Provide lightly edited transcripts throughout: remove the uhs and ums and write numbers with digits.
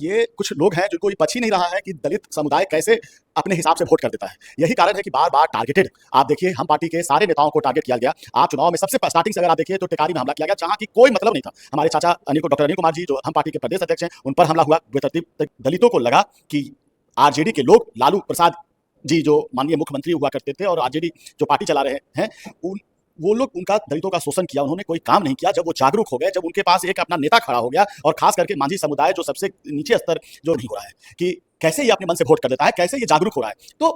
ये कुछ लोग हैं जिनको ये पच ही नहीं रहा है कि दलित समुदाय कैसे अपने हिसाब से वोट कर देता है। यही कारण है कि बार बार टारगेटेड, आप देखिए हम पार्टी के सारे नेताओं को टारगेट किया गया। आप चुनाव में सबसे स्टार्टिंग से अगर आप देखिए तो टेकारी में हमला किया गया, जहां की कोई मतलब नहीं था। हमारे चाचा डॉक्टर अनिल कुमार जी जो हम पार्टी के प्रदेश अध्यक्ष हैं, उन पर हमला हुआ। बेतरतीब दलितों को लगा कि आरजेडी के लोग, लालू प्रसाद जी जो माननीय मुख्यमंत्री हुआ करते थे और आरजेडी जो पार्टी चला रहे हैं, वो लोग उनका दलितों का शोषण किया। उन्होंने कोई काम नहीं किया। जब वो जागरूक हो गए, जब उनके पास एक अपना नेता खड़ा हो गया, और खास करके मांझी समुदाय जो सबसे नीचे स्तर जो नहीं हो रहा है कि कैसे ये अपने मन से वोट कर देता है, कैसे ये जागरूक हो रहा है, तो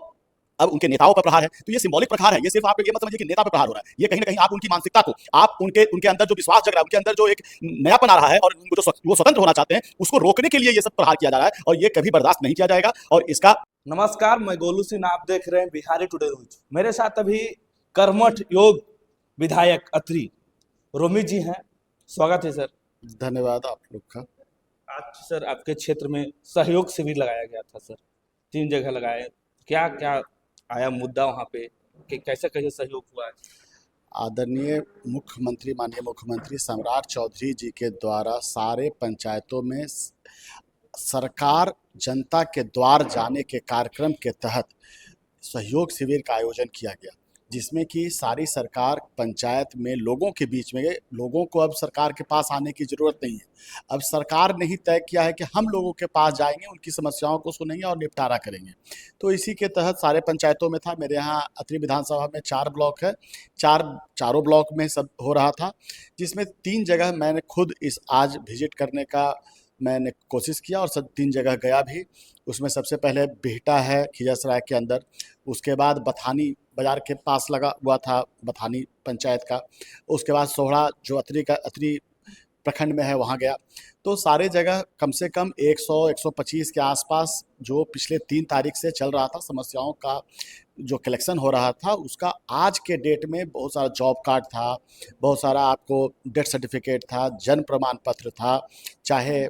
अब उनके नेताओं पर प्रहार है। तो ये सिंबॉलिक प्रहार है। ये सिर्फ आप ये मत समझिए कि नेता पर प्रहार हो रहा है। ये कहीं ना कहीं आप उनकी मानसिकता को, आप उनके अंदर जो विश्वास जग रहा है, उनके अंदर जो एक नयापन आ रहा है और उनको जो वो स्वतंत्र होना चाहते हैं, उसको रोकने के लिए ये सब प्रहार किया जा रहा है, और ये कभी बर्दाश्त नहीं किया जाएगा। और इसका नमस्कार, मैं गोलू सिंह, आप देख रहे हैं बिहारी टुडे न्यूज। मेरे साथ अभी कर्मठ योग विधायक अत्री रोमी जी हैं। स्वागत है सर। धन्यवाद आप लोग का। आज सर आपके क्षेत्र में सहयोग शिविर लगाया गया था सर, 3 जगह लगाए। क्या क्या आया मुद्दा वहाँ पे कि कैसे कैसे सहयोग हुआ है? आदरणीय मुख्यमंत्री, माननीय मुख्यमंत्री सम्राट चौधरी जी के द्वारा सारे पंचायतों में सरकार जनता के द्वार जाने के कार्यक्रम के तहत सहयोग शिविर का आयोजन किया गया, जिसमें कि सारी सरकार पंचायत में लोगों के बीच में, लोगों को अब सरकार के पास आने की ज़रूरत नहीं है। अब सरकार ने ही तय किया है कि हम लोगों के पास जाएंगे, उनकी समस्याओं को सुनेंगे और निपटारा करेंगे। तो इसी के तहत सारे पंचायतों में था। मेरे यहाँ अत्रि विधानसभा में 4 ब्लॉक है, चारों ब्लॉक में सब हो रहा था, जिसमें 3 जगह मैंने खुद आज विजिट करने का मैंने कोशिश किया और सब 3 जगह गया भी। उसमें सबसे पहले बिहटा है खिजरसराय के अंदर, उसके बाद बथानी बाजार के पास लगा हुआ था बथानी पंचायत का, उसके बाद सोहड़ा जो अत्रि प्रखंड में है वहाँ गया। तो सारे जगह कम से कम 100-125 के आसपास जो पिछले 3 तारीख से चल रहा था, समस्याओं का जो कलेक्शन हो रहा था, उसका आज के डेट में बहुत सारा जॉब कार्ड था, बहुत सारा आपको डेथ सर्टिफिकेट था, जन्म प्रमाण पत्र था, चाहे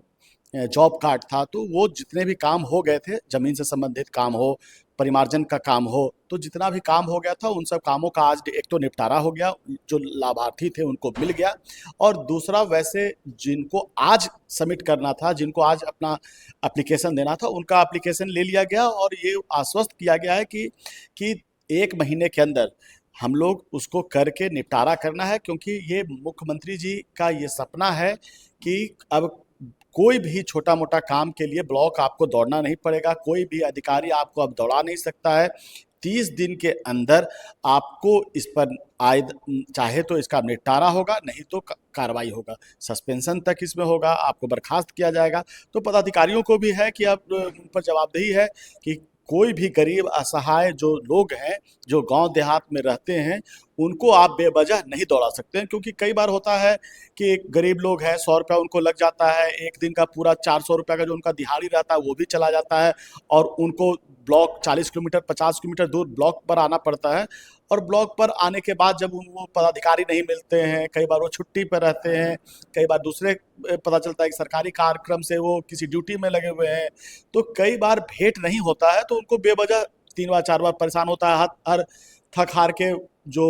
जॉब कार्ड था। तो वो जितने भी काम हो गए थे, ज़मीन से संबंधित काम हो, परिमार्जन का काम हो, तो जितना भी काम हो गया था उन सब कामों का आज एक तो निपटारा हो गया, जो लाभार्थी थे उनको मिल गया। और दूसरा, वैसे जिनको आज सबमिट करना था, जिनको आज अपना एप्लीकेशन देना था, उनका एप्लीकेशन ले लिया गया और ये आश्वस्त किया गया है कि 1 महीने के अंदर हम लोग उसको करके निपटारा करना है। क्योंकि ये मुख्यमंत्री जी का ये सपना है कि अब कोई भी छोटा मोटा काम के लिए ब्लॉक आपको दौड़ना नहीं पड़ेगा, कोई भी अधिकारी आपको अब दौड़ा नहीं सकता है। 30 दिन के अंदर आपको इस पर चाहे तो इसका निपटारा होगा, नहीं तो कार्रवाई होगा, सस्पेंशन तक इसमें होगा, आपको बर्खास्त किया जाएगा। तो पदाधिकारियों को भी है कि अब उन पर जवाबदेही है कि कोई भी गरीब असहाय जो लोग हैं, जो गांव देहात में रहते हैं, उनको आप बेवजह नहीं दौड़ा सकते हैं। क्योंकि कई बार होता है कि एक गरीब लोग हैं, 100 रुपया उनको लग जाता है, एक दिन का पूरा 400 रुपया का जो उनका दिहाड़ी रहता है वो भी चला जाता है, और उनको ब्लॉक 40 किलोमीटर 50 किलोमीटर दूर ब्लॉक पर आना पड़ता है। और ब्लॉक पर आने के बाद जब वो पदाधिकारी नहीं मिलते हैं, कई बार वो छुट्टी पर रहते हैं, कई बार दूसरे पता चलता है कि सरकारी कार्यक्रम से वो किसी ड्यूटी में लगे हुए हैं, तो कई बार भेंट नहीं होता है, तो उनको बेवजह 3 बार 4 बार परेशान होता है। हर थक हार के जो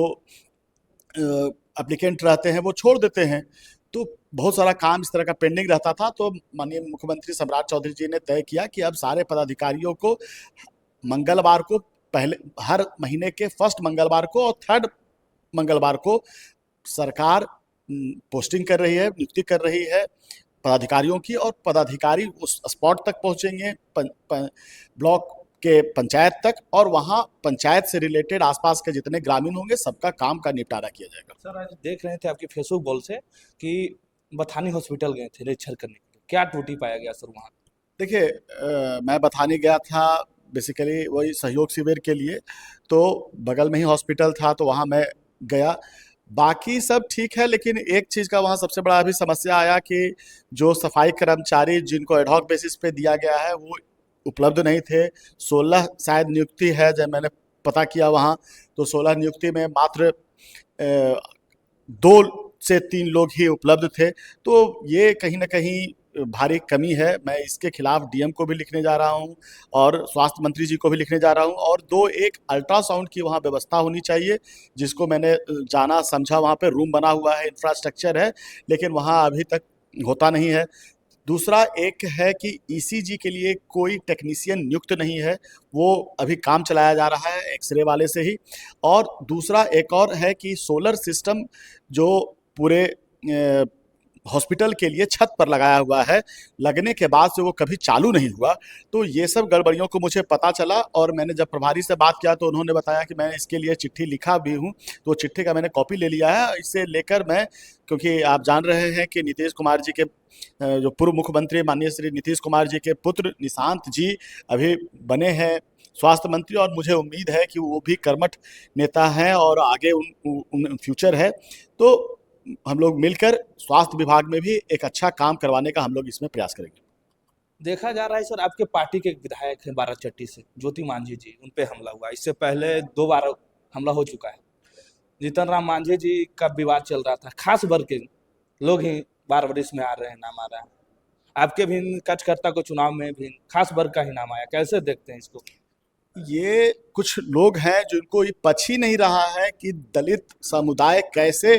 एप्लीकेंट रहते हैं वो छोड़ देते हैं। तो बहुत सारा काम इस तरह का पेंडिंग रहता था। तो माननीय मुख्यमंत्री सम्राट चौधरी जी ने तय किया कि अब सारे पदाधिकारियों को मंगलवार को, पहले हर महीने के फर्स्ट मंगलवार को और 3rd मंगलवार को सरकार पोस्टिंग कर रही है, नियुक्ति कर रही है पदाधिकारियों की, और पदाधिकारी उस स्पॉट तक पहुंचेंगे, ब्लॉक के पंचायत तक, और वहाँ पंचायत से रिलेटेड आसपास के जितने ग्रामीण होंगे सबका काम का निपटारा किया जाएगा। सर आज देख रहे थे आपकी फेसबुक वॉल से कि बथानी हॉस्पिटल गए थे निरीक्षण करने के लिए, क्या त्रुटि पाया गया सर वहाँ? देखिए, मैं बथानी गया था बेसिकली वही सहयोग शिविर के लिए, तो बगल में ही हॉस्पिटल था तो वहाँ मैं गया। बाकी सब ठीक है, लेकिन एक चीज़ का वहाँ सबसे बड़ा अभी समस्या आया कि जो सफाई कर्मचारी जिनको एडहॉक बेसिस पे दिया गया है वो उपलब्ध नहीं थे। 16 शायद नियुक्ति है, जब मैंने पता किया वहाँ, तो 16 नियुक्ति में मात्र 2 से 3 लोग ही उपलब्ध थे। तो ये कहीं ना कहीं भारी कमी है। मैं इसके खिलाफ डीएम को भी लिखने जा रहा हूँ और स्वास्थ्य मंत्री जी को भी लिखने जा रहा हूँ। और एक अल्ट्रासाउंड की वहाँ व्यवस्था होनी चाहिए, जिसको मैंने जाना समझा, वहाँ पे रूम बना हुआ है, इंफ्रास्ट्रक्चर है, लेकिन वहाँ अभी तक होता नहीं है। दूसरा एक है कि ईसीजी के लिए कोई टेक्नीशियन नियुक्त नहीं है, वो अभी काम चलाया जा रहा है एक्सरे वाले से ही। और दूसरा एक और है कि सोलर सिस्टम जो पूरे हॉस्पिटल के लिए छत पर लगाया हुआ है, लगने के बाद से वो कभी चालू नहीं हुआ। तो ये सब गड़बड़ियों को मुझे पता चला और मैंने जब प्रभारी से बात किया तो उन्होंने बताया कि मैंने इसके लिए चिट्ठी लिखा भी हूँ, तो चिट्ठी का मैंने कॉपी ले लिया है। इससे लेकर मैं, क्योंकि आप जान रहे हैं कि नीतीश कुमार जी के जो पूर्व मुख्यमंत्री माननीय श्री नीतीश कुमार जी के पुत्र निशांत जी अभी बने हैं स्वास्थ्य मंत्री, और मुझे उम्मीद है कि वो भी कर्मठ नेता हैं और आगे उन फ्यूचर है। तो हम लोग मिलकर स्वास्थ्य विभाग में भी एक अच्छा काम करवाने का हम लोग इसमें प्रयास करेंगे। देखा जा रहा है सर, आपके पार्टी के एक विधायक हैं बाराचट्टी से, ज्योति मांझी जी, उन पे हमला हुआ। इससे पहले 2 बार हमला हो चुका है। जीतन राम मांझी जी का विवाद चल रहा था, खास वर्ग के लोग ही बार बार इसमें आ रहे हैं, नाम आ रहा है। आपके भी कार्यकर्ता को चुनाव में भी खास वर्ग का ही नाम आया, कैसे देखते हैं इसको? ये कुछ लोग हैं जिनको ये पच ही नहीं रहा है कि दलित समुदाय कैसे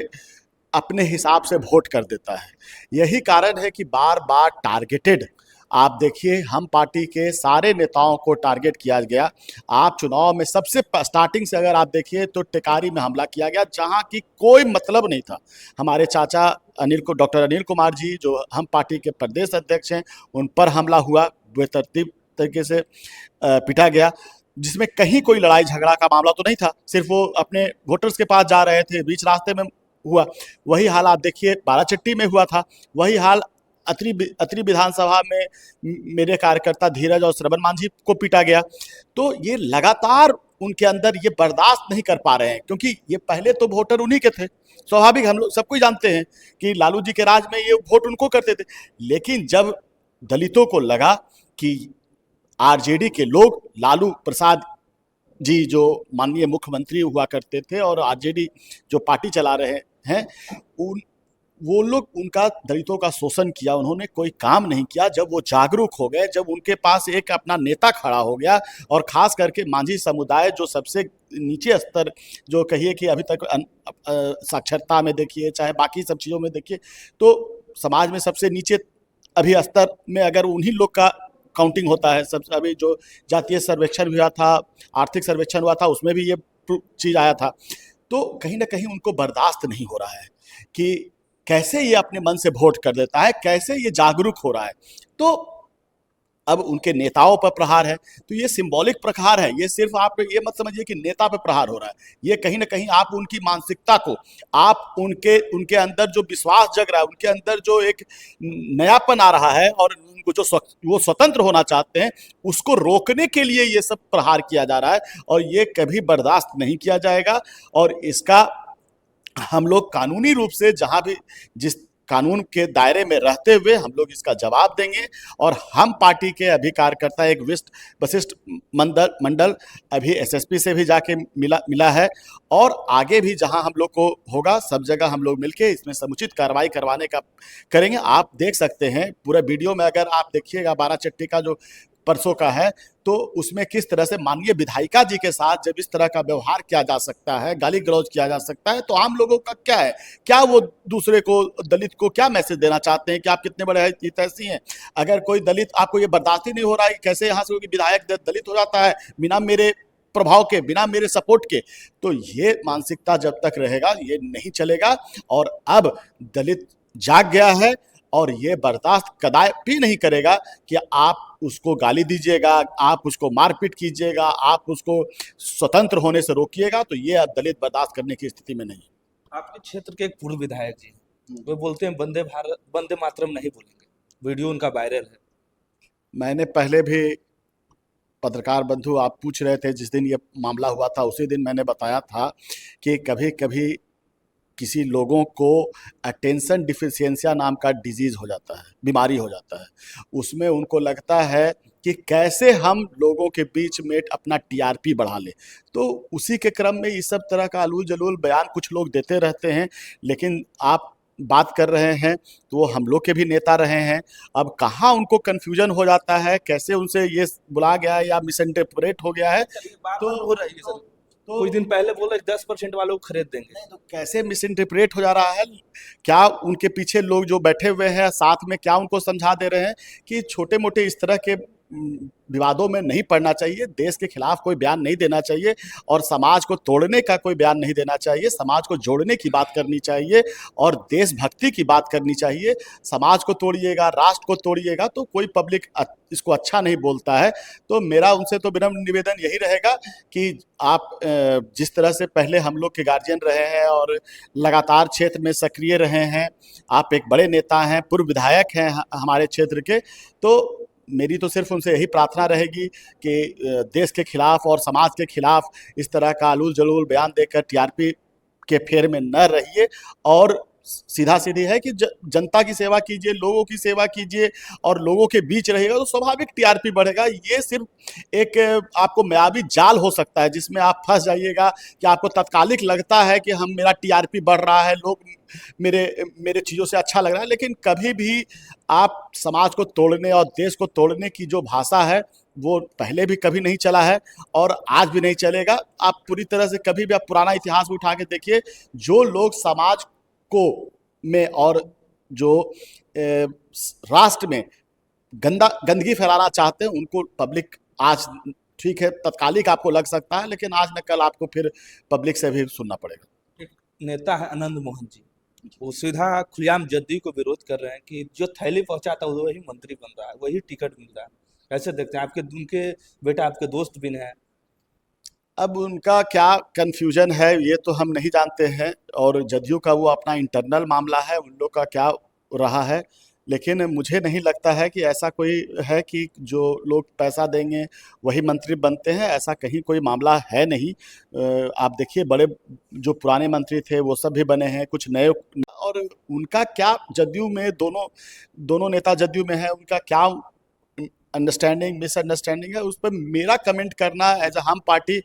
अपने हिसाब से वोट कर देता है। यही कारण है कि बार बार टारगेटेड, आप देखिए हम पार्टी के सारे नेताओं को टारगेट किया गया। आप चुनाव में सबसे स्टार्टिंग से अगर आप देखिए तो टेकारी में हमला किया गया, जहां की कोई मतलब नहीं था। हमारे चाचा डॉक्टर अनिल कुमार जी जो हम पार्टी के प्रदेश अध्यक्ष हैं, उन पर हमला हुआ, बेतरतीब तरीके से पिटा गया, जिसमें कहीं कोई लड़ाई झगड़ा का मामला तो नहीं था, सिर्फ वो अपने वोटर्स के पास जा रहे थे, बीच रास्ते में हुआ। वही हाल आप देखिए बाराचट्टी में हुआ था, वही हाल अत्री विधानसभा में मेरे कार्यकर्ता धीरज और श्रवण मांझी को पीटा गया। तो ये लगातार उनके अंदर ये बर्दाश्त नहीं कर पा रहे हैं, क्योंकि ये पहले तो वोटर उन्हीं के थे, स्वाभाविक, हम लोग सब कोई जानते हैं कि लालू जी के राज में ये वोट उनको करते थे। लेकिन जब दलितों को लगा कि आरजेडी के लोग लालू प्रसाद जी जो माननीय मुख्यमंत्री हुआ करते थे और आरजेडी जो पार्टी चला रहे हैं, वो लोग उनका दलितों का शोषण किया, उन्होंने कोई काम नहीं किया। जब वो जागरूक हो गए, जब उनके पास एक अपना नेता खड़ा हो गया, और खास करके मांझी समुदाय जो सबसे नीचे स्तर, जो कहिए कि अभी तक साक्षरता में देखिए चाहे बाकी सब चीज़ों में देखिए, तो समाज में सबसे नीचे अभी स्तर में अगर उन्हीं लोग का काउंटिंग होता है। सब अभी जो जातीय सर्वेक्षण हुआ था, आर्थिक सर्वेक्षण हुआ था, उसमें भी ये चीज़ आया था। तो कहीं ना कहीं उनको बर्दाश्त नहीं हो रहा है कि कैसे ये अपने मन से वोट कर देता है, कैसे ये जागरूक हो रहा है। तो अब उनके नेताओं पर प्रहार है, तो ये सिंबॉलिक प्रहार है। ये सिर्फ आप ये मत समझिए कि नेता पर प्रहार हो रहा है, ये कहीं ना कहीं आप उनकी मानसिकता को, आप उनके अंदर जो विश्वास जग रहा है, उनके अंदर जो एक नयापन आ रहा है और उनको जो वो स्वतंत्र होना चाहते हैं, उसको रोकने के लिए ये सब प्रहार किया जा रहा है, और ये कभी बर्दाश्त नहीं किया जाएगा। और इसका हम लोग कानूनी रूप से जहां भी जिस कानून के दायरे में रहते हुए हम लोग इसका जवाब देंगे। और हम पार्टी के अभी कार्यकर्ता एक वशिष्ठ मंडल अभी एसएसपी से भी जाके मिला है, और आगे भी जहां हम लोग को होगा सब जगह हम लोग मिलके इसमें समुचित कार्रवाई करवाने का करेंगे। आप देख सकते हैं पूरे वीडियो में, अगर आप देखिएगा बाराचट्टी का जो परसों का है, तो उसमें किस तरह से माननीय विधायिका जी के साथ जब इस तरह का व्यवहार किया जा सकता है, गाली गलौज किया जा सकता है, तो आम लोगों का क्या है? क्या वो दूसरे को, दलित को क्या मैसेज देना चाहते हैं कि आप कितने बड़े हितैषी हैं? अगर कोई दलित, आपको ये बर्दाश्त ही नहीं हो रहा है, कैसे यहाँ से कोई विधायक दलित हो जाता है बिना मेरे प्रभाव के, बिना मेरे सपोर्ट के, तो ये मानसिकता जब तक रहेगा ये नहीं चलेगा। और अब दलित जाग गया है और ये बर्दाश्त कदापि नहीं करेगा कि आप उसको गाली दीजिएगा, आप उसको मारपीट कीजिएगा, आप उसको स्वतंत्र होने से रोकिएगा, तो ये अब दलित बर्दाश्त करने की स्थिति में नहीं। आपके क्षेत्र के एक पूर्व विधायक जी, वो बोलते हैं वंदे भारत वंदे मातरम नहीं बोलेंगे, वीडियो उनका वायरल है। मैंने पहले भी, पत्रकार बंधु आप पूछ रहे थे, जिस दिन ये मामला हुआ था उसी दिन मैंने बताया था कि कभी कभी किसी लोगों को अटेंशन डिफिशियंसिया नाम का डिजीज हो जाता है, बीमारी हो जाता है। उसमें उनको लगता है कि कैसे हम लोगों के बीच में अपना टीआरपी बढ़ा ले, तो उसी के क्रम में इस सब तरह का अलूल जलूल बयान कुछ लोग देते रहते हैं। लेकिन आप बात कर रहे हैं तो वो हम लोग के भी नेता रहे हैं। अब कहाँ उनको कन्फ्यूजन हो जाता है, कैसे उनसे ये बुला गया या मिसइंटरप्रेट हो गया है, तो हो रही है सर, तो कुछ दिन पहले बोले 10% वालों को खरीद देंगे। नहीं, तो कैसे मिस इंटरप्रेट हो जा रहा है? क्या उनके पीछे लोग जो बैठे हुए हैं साथ में, क्या उनको समझा दे रहे हैं कि छोटे मोटे इस तरह के विवादों में नहीं पड़ना चाहिए, देश के खिलाफ कोई बयान नहीं देना चाहिए और समाज को तोड़ने का कोई बयान नहीं देना चाहिए, समाज को जोड़ने की बात करनी चाहिए और देशभक्ति की बात करनी चाहिए। समाज को तोड़िएगा, राष्ट्र को तोड़िएगा तो कोई पब्लिक इसको अच्छा नहीं बोलता है। तो मेरा उनसे तो विनम्र निवेदन यही रहेगा कि आप जिस तरह से पहले हम लोग के गार्जियन रहे हैं और लगातार क्षेत्र में सक्रिय रहे हैं, आप एक बड़े नेता हैं, पूर्व विधायक हैं हमारे क्षेत्र के, तो मेरी तो सिर्फ उनसे यही प्रार्थना रहेगी कि देश के खिलाफ और समाज के खिलाफ इस तरह का आलूल जलूल बयान देकर टीआरपी के फेर में न रहिए और सीधा सीधी है कि जनता की सेवा कीजिए, लोगों की सेवा कीजिए और लोगों के बीच रहिएगा तो स्वाभाविक टीआरपी बढ़ेगा। ये सिर्फ एक आपको मायावी जाल हो सकता है जिसमें आप फंस जाइएगा कि आपको तात्कालिक लगता है कि हम मेरा टीआरपी बढ़ रहा है, लोग मेरे मेरे चीज़ों से अच्छा लग रहा है, लेकिन कभी भी आप समाज को तोड़ने और देश को तोड़ने की जो भाषा है वो पहले भी कभी नहीं चला है और आज भी नहीं चलेगा। आप पूरी तरह से कभी भी आप पुराना इतिहास में उठा के देखिए, जो लोग समाज को में और जो राष्ट्र में गंदगी फैलाना चाहते हैं उनको पब्लिक आज, ठीक है तत्कालिक आपको लग सकता है, लेकिन आज न कल आपको फिर पब्लिक से भी सुनना पड़ेगा। एक नेता है आनंद मोहन जी, वो सीधा खुलेआम जदयू को विरोध कर रहे हैं कि जो थैली पहुंचाता है वही मंत्री बन रहा है, वही टिकट मिल रहा है। कैसे देखते हैं? आपके उनके बेटा आपके दोस्त भी हैं। अब उनका क्या कन्फ्यूजन है ये तो हम नहीं जानते हैं और जदयू का वो अपना इंटरनल मामला है, उन लोग का क्या रहा है, लेकिन मुझे नहीं लगता है कि ऐसा कोई है कि जो लोग पैसा देंगे वही मंत्री बनते हैं, ऐसा कहीं कोई मामला है नहीं। आप देखिए बड़े जो पुराने मंत्री थे वो सब भी बने हैं, कुछ नए, और उनका क्या जदयू में दोनों नेता जदयू में है, उनका क्या अंडरस्टैंडिंग मिसअंडरस्टैंडिंग है उस पर मेरा कमेंट करना एज अ हम पार्टी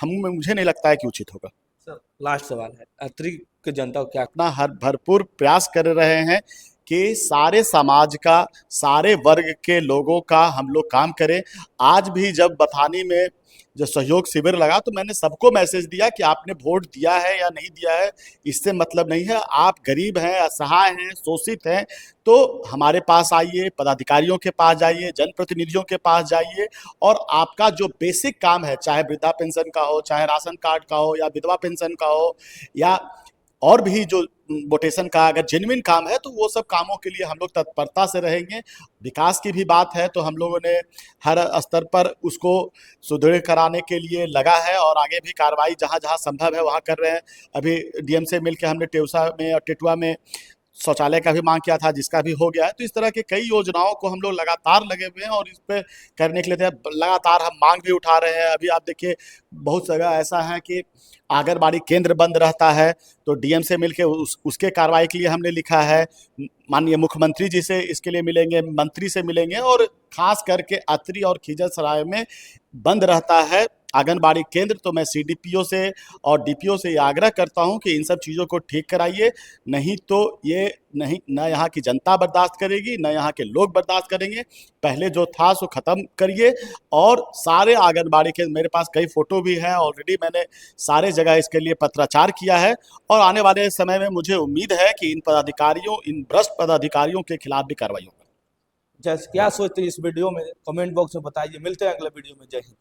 मुझे नहीं लगता है कि उचित होगा। सर लास्ट सवाल है, अत्रि की जनता को क्या अपना हर भरपूर प्रयास कर रहे हैं कि सारे समाज का, सारे वर्ग के लोगों का हम लोग काम करें। आज भी जब बथानी में जो सहयोग शिविर लगा तो मैंने सबको मैसेज दिया कि आपने वोट दिया है या नहीं दिया है इससे मतलब नहीं है, आप गरीब हैं, असहाय हैं, शोषित हैं, तो हमारे पास आइए, पदाधिकारियों के पास जाइए, जनप्रतिनिधियों के पास जाइए और आपका जो बेसिक काम है, चाहे वृद्धा पेंशन का हो, चाहे राशन कार्ड का हो या विधवा पेंशन का हो या और भी जो वोटेशन का अगर जेन्युइन काम है तो वो सब कामों के लिए हम लोग तत्परता से रहेंगे। विकास की भी बात है तो हम लोगों ने हर स्तर पर उसको सुदृढ़ कराने के लिए लगा है और आगे भी कार्रवाई जहाँ जहाँ संभव है वहाँ कर रहे हैं। अभी डीएम से मिलकर हमने टेउसा में और टिटवा में शौचालय का भी मांग किया था जिसका भी हो गया है। तो इस तरह के कई योजनाओं को हम लोग लगातार लगे हुए हैं और इस पे करने के लिए लगातार हम मांग भी उठा रहे हैं। अभी आप देखिए बहुत जगह ऐसा है कि आंगनबाड़ी केंद्र बंद रहता है तो डीएम से मिलके उसके कार्रवाई के लिए हमने लिखा है, माननीय मुख्यमंत्री जी से इसके लिए मिलेंगे, मंत्री से मिलेंगे और खास करके अत्रि और खिजरसराय में बंद रहता है आंगनबाड़ी केंद्र। तो मैं सीडीपीओ से और डीपीओ से ये आग्रह करता हूं कि इन सब चीज़ों को ठीक कराइए, नहीं तो ये नहीं न यहाँ की जनता बर्दाश्त करेगी न यहाँ के लोग बर्दाश्त करेंगे। पहले जो था सो ख़त्म करिए और सारे आंगनबाड़ी के, मेरे पास कई फ़ोटो भी हैं, ऑलरेडी मैंने सारे जगह इसके लिए पत्राचार किया है और आने वाले समय में मुझे उम्मीद है कि इन पदाधिकारियों, इन भ्रष्ट पदाधिकारियों के खिलाफ भी कार्रवाई होगी। जैसे क्या सोचते हैं इस वीडियो में कमेंट बॉक्स में बताइए। मिलते हैं अगले वीडियो में। जय हिंद।